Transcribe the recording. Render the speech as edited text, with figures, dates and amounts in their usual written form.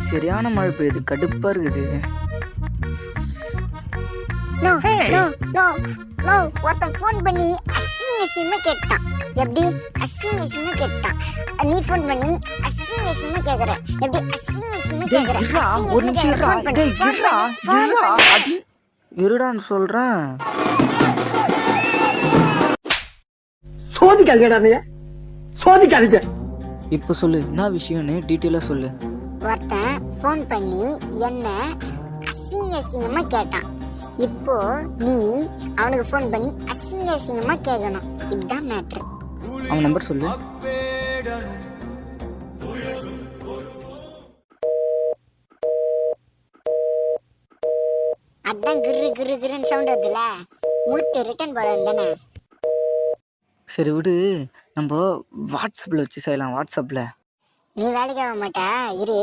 சரியான மழை பெய்யுது, கடுப்பா இருக்குது. நோ நோ நோ நோ ஒருத்தன் ஃபோன் பண்ணி அசிங்கமா கேட்டான். எப்படி அசிங்கமா கேட்டான்? நீ ஃபோன் பண்ணி அசிங்கமா கேக்குற. எப்படி அசிங்கமா கேக்குற? இருடா, ஒரு நிமிஷம் இருடா. டேய் இருடா, இருடா. அடி இருடான்னு சொல்றேன். சோதிக்காதீங்க, சோதிக்காதீங்க. இப்போ சொல்லு, என்ன விஷயம்னு டீட்டெயிலா சொல்லு. ஒருத்தன் ஃபோன் பண்ணி என்ன அசிங்கமா கேட்டான். இப்போ நீ அவனுக்கு ஃபோன் பண்ணி அசிங்கமா கேட்கணும். இதுதான் மேட்ரு. அவன் நம்பர் சொல்லு. அதான் கிரு கிரு கிருன்னு சவுண்ட் வருதுல, மூட்டு ரிட்டர்ன் போட தானே. சரி விடு, நம்ம வாட்ஸ்அப்பில் வச்சு செய்யலாம். வாட்ஸ்அப்பில் நீ வேலைக்கு ஆக மாட்டா, இரு.